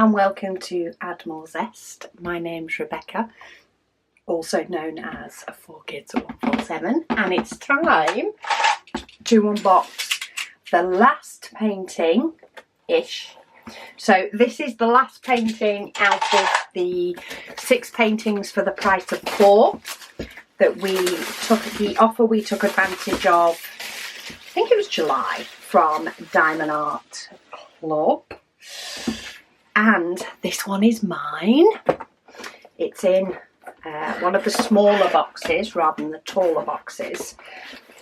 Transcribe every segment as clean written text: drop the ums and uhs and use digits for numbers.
and welcome to Add More Zest. My name's Rebecca, also known as 4Kids147, and it's time to unbox the last painting-ish. So this is the last painting out of the 6 paintings for the price of 4 that we took, the offer we took advantage of, I think it was July, from Diamond Art Club. And this one is mine. It's in one of the smaller boxes rather than the taller boxes.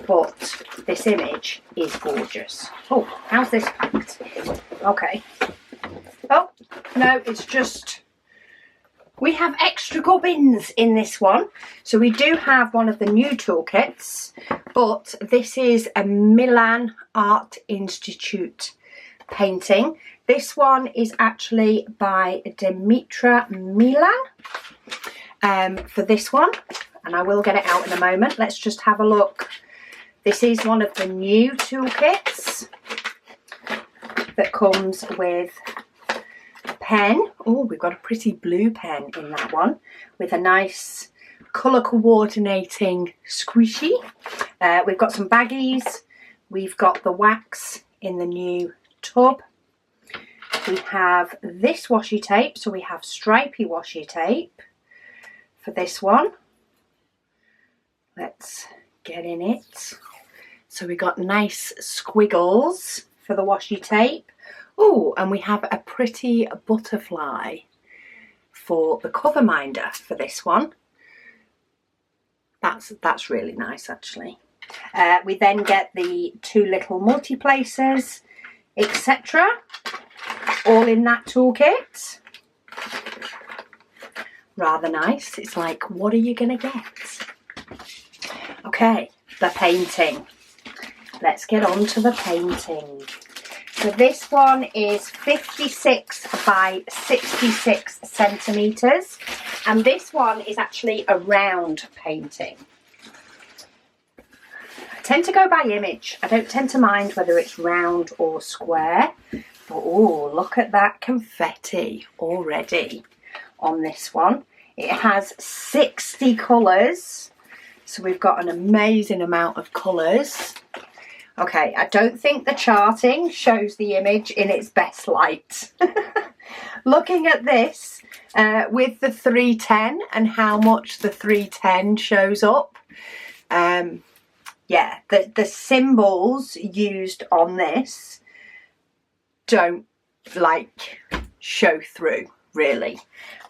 But this image is gorgeous. Oh, how's this packed? Okay. Oh, no, it's just... We have extra gubbins in this one. So we do have one of the new toolkits, but this is a Milan Art Institute painting. This one is actually by Dimitra Milan for this one, and I will get it out in a moment. Let's just have a look. This is one of the new toolkits that comes with a pen. Oh, we've got a pretty blue pen in that one with a nice colour coordinating squishy. We've got some baggies. We've got the wax in the new tub. We have this washi tape, so we have stripy washi tape for this one. Let's get in it. So we got nice squiggles for the washi tape. Oh, and we have a pretty butterfly for the cover minder for this one. That's really nice, actually. We then get the 2 little multi-placers, etc. all in that toolkit. Rather nice. It's like, what are you gonna get? Okay, the painting. Let's get on to the painting. So this one is 56 by 66 centimetres, and this one is actually a round painting. I tend to go by image. I don't tend to mind whether it's round or square. But oh, look at that confetti already on this one. It has 60 colours, so we've got an amazing amount of colours. Okay, I don't think the charting shows the image in its best light. Looking at this with the 310 and how much the 310 shows up, yeah, the symbols used on this don't like show through really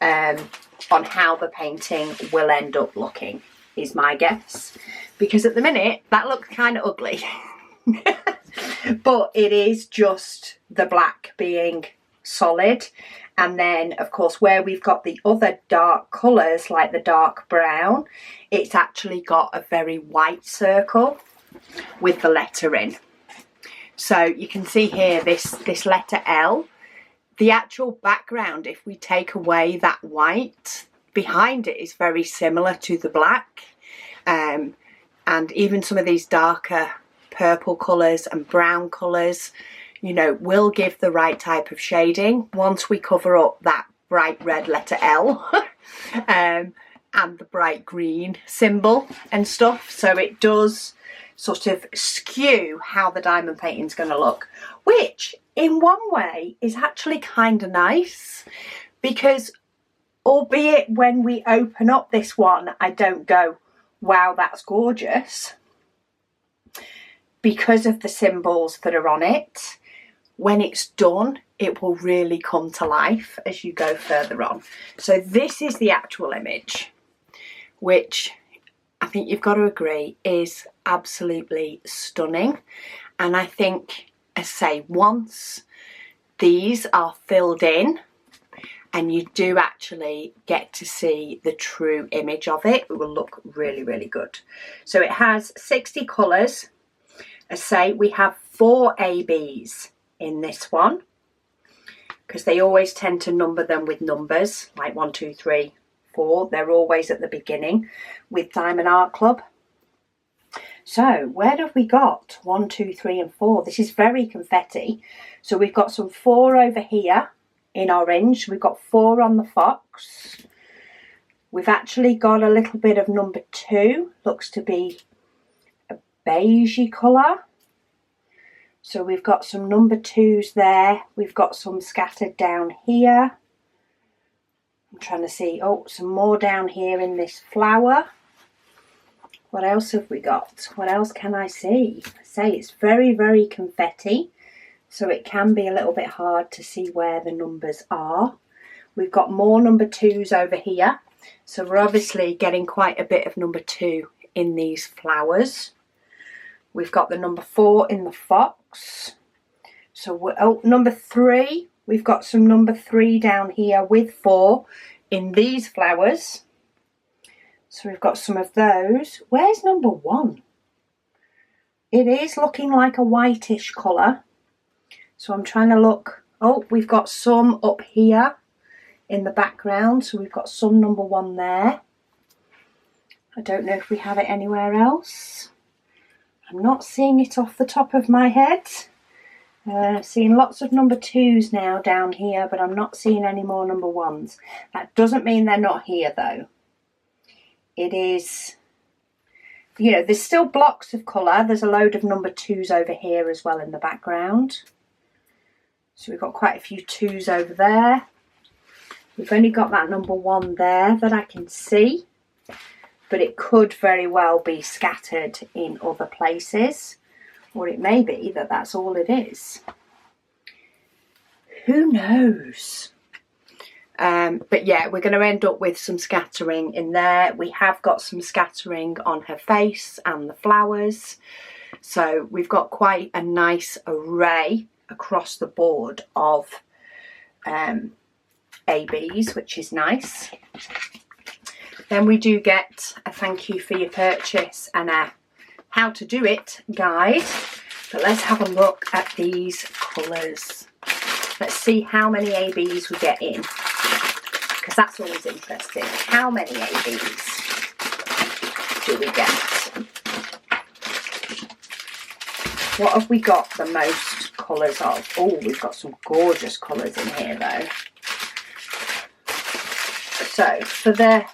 on how the painting will end up looking, is my guess, because at the minute that looks kind of ugly. But it is just the black being solid, and then of course where we've got the other dark colours like the dark brown, it's actually got a very white circle with the letter in. So you can see here this letter L, the actual background, if we take away that white, behind it is very similar to the black. And even some of these darker purple colours and brown colours, you know, will give the right type of shading once we cover up that bright red letter L and the bright green symbol and stuff. So it does sort of skew how the diamond painting is going to look, which in one way is actually kind of nice, because albeit when we open up this one I don't go, wow, that's gorgeous, because of the symbols that are on it. When it's done, it will really come to life as you go further on. So this is the actual image, which I think you've got to agree is absolutely stunning. And I think, as I say, once these are filled in and you do actually get to see the true image of it, it will look really, really good. So it has 60 colours. As I say, we have 4 ABs in this one, because they always tend to number them with numbers, like 1, 2, 3, 4. They're always at the beginning with Diamond Art Club. So where have we got 1, 2, 3 and 4? This is very confetti. So we've got some 4 over here in orange. We've got 4 on the fox. We've actually got a little bit of number 2. Looks to be a beigey colour. So we've got some number 2s there. We've got some scattered down here. I'm trying to see, oh, some more down here in this flower. What else have we got? What else can I see? I say it's very, very confetti, so it can be a little bit hard to see where the numbers are. We've got more number 2s over here, so we're obviously getting quite a bit of number 2 in these flowers. We've got the number 4 in the fox. So oh, number 3, we've got some number 3 down here with 4 in these flowers. So we've got some of those. Where's number 1? It is looking like a whitish colour. So I'm trying to look. Oh, we've got some up here in the background. So we've got some number 1 there. I don't know if we have it anywhere else. I'm not seeing it off the top of my head. Seeing lots of number 2s now down here, but I'm not seeing any more number 1s. That doesn't mean they're not here though. It is, you know, there's still blocks of colour. There's a load of number 2s over here as well in the background. So we've got quite a few 2s over there. We've only got that number 1 there that I can see, but it could very well be scattered in other places, or it may be that that's all it is. Who knows? But yeah, we're going to end up with some scattering in there. We have got some scattering on her face and the flowers. So we've got quite a nice array across the board of ABs, which is nice. Then we do get a thank you for your purchase and a how to do it guide. But let's have a look at these colours. Let's see how many ABs we get in, because that's always interesting. How many ABs do we get? What have we got the most colours of? Oh, we've got some gorgeous colours in here though. So for the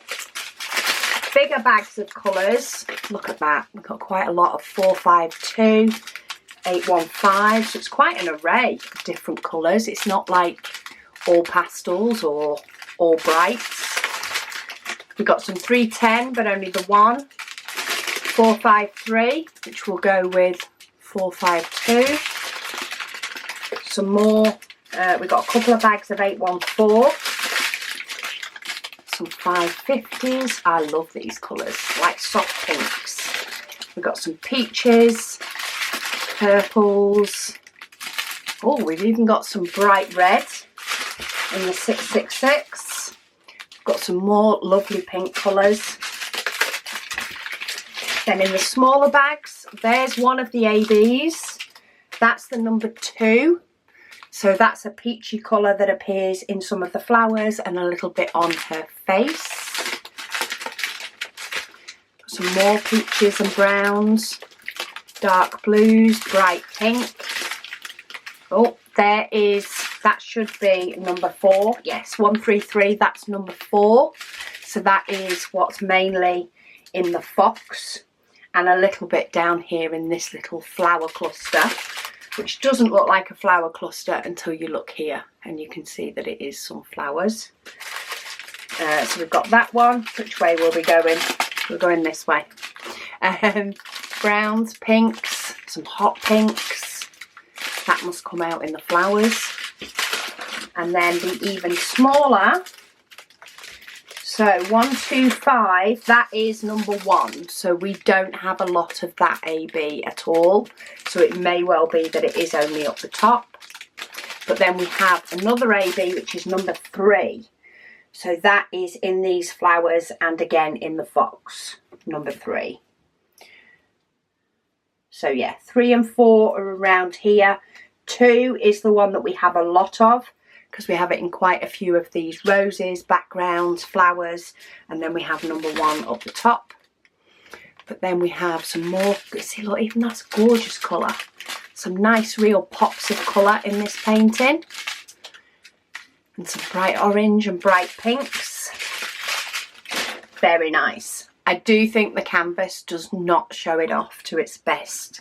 bigger bags of colours, look at that. We've got quite a lot of 452, 815, so it's quite an array of different colours. It's not like all pastels or all brights. We've got some 310, but only the one. 453, which will go with 452. Some more. We've got a couple of bags of 814. Some 550s. I love these colours, like soft pinks. We've got some peaches, purples. Oh, we've even got some bright red in the 666. We've got some more lovely pink colours. Then in the smaller bags, there's one of the ABs. That's the number 2. So that's a peachy colour that appears in some of the flowers and a little bit on her face. Some more peaches and browns, dark blues, bright pink. Oh, there is, that should be number 4. Yes, 133, that's number 4. So that is what's mainly in the fox, and a little bit down here in this little flower cluster, which doesn't look like a flower cluster until you look here and you can see that it is some flowers. So we've got that one. Which way will we go in? We're going this way. Browns, pinks, some hot pinks. That must come out in the flowers. And then the even smaller. So 125, that is number 1. So we don't have a lot of that AB at all. So it may well be that it is only up the top. But then we have another AB, which is number 3. So that is in these flowers and again in the fox, number 3. So yeah, 3 and 4 are around here. 2 is the one that we have a lot of, because we have it in quite a few of these roses, backgrounds, flowers, and then we have number 1 up the top. But then we have some more, see look, even that's a gorgeous colour. Some nice real pops of colour in this painting. and some bright orange and bright pinks. Very nice. I do think the canvas does not show it off to its best,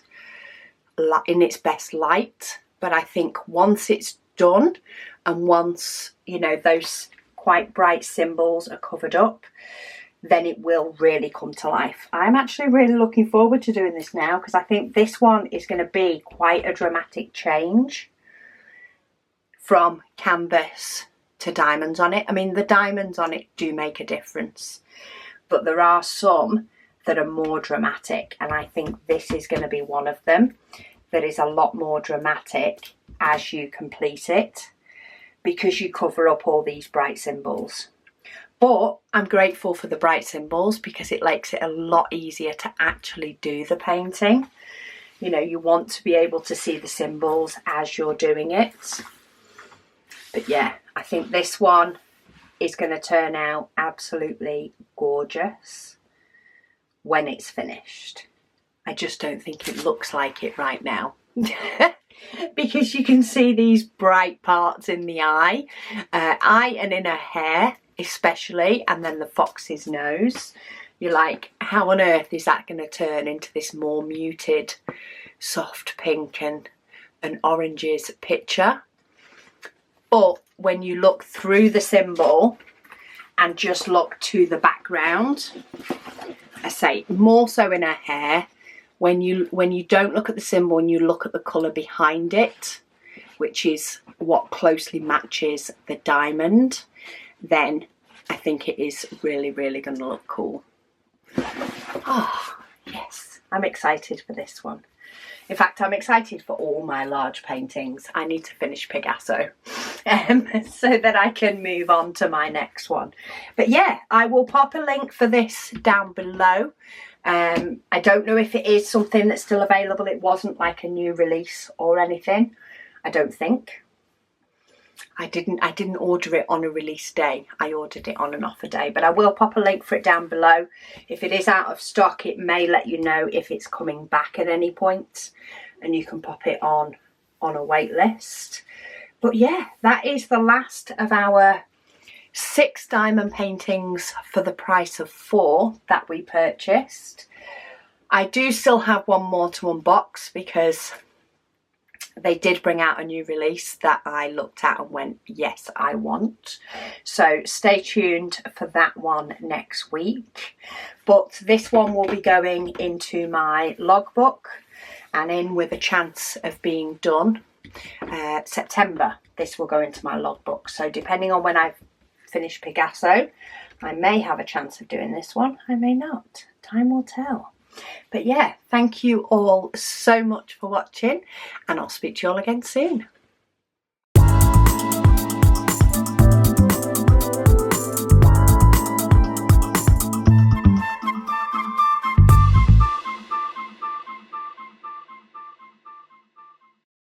in its best light, but I think once it's done and once, you know, those quite bright symbols are covered up, then it will really come to life. I'm actually really looking forward to doing this now, because I think this one is going to be quite a dramatic change from canvas to diamonds on it. I mean, the diamonds on it do make a difference, but there are some that are more dramatic, and I think this is going to be one of them that is a lot more dramatic as you complete it, because you cover up all these bright symbols. But I'm grateful for the bright symbols, because it makes it a lot easier to actually do the painting. You know, you want to be able to see the symbols as you're doing it. But yeah, I think this one is going to turn out absolutely gorgeous when it's finished. I just don't think it looks like it right now. Because you can see these bright parts in the eye and in her hair especially, and then the fox's nose. You're like, how on earth is that going to turn into this more muted soft pink and oranges picture? But when you look through the symbol and just look to the background, I say more so in her hair, when you don't look at the symbol and you look at the colour behind it, which is what closely matches the diamond, then I think it is really, really going to look cool. Oh, yes, I'm excited for this one. In fact, I'm excited for all my large paintings. I need to finish Picasso so that I can move on to my next one. But yeah, I will pop a link for this down below. I don't know if it is something that's still available. It wasn't like a new release or anything, I don't think. I didn't order it on a release day. I ordered it on an offer day, but I will pop a link for it down below. If it is out of stock, it may let you know if it's coming back at any point, and you can pop it on a wait list. But yeah, that is the last of our 6 diamond paintings for the price of 4 that we purchased. I do still have one more to unbox, because they did bring out a new release that I looked at and went, yes, I want. So stay tuned for that one next week. But this one will be going into my logbook, and in with a chance of being done September. This will go into my logbook. So depending on when I've finished Picasso, I may have a chance of doing this one. I may not. Time will tell. But yeah, thank you all so much for watching, and I'll speak to you all again soon.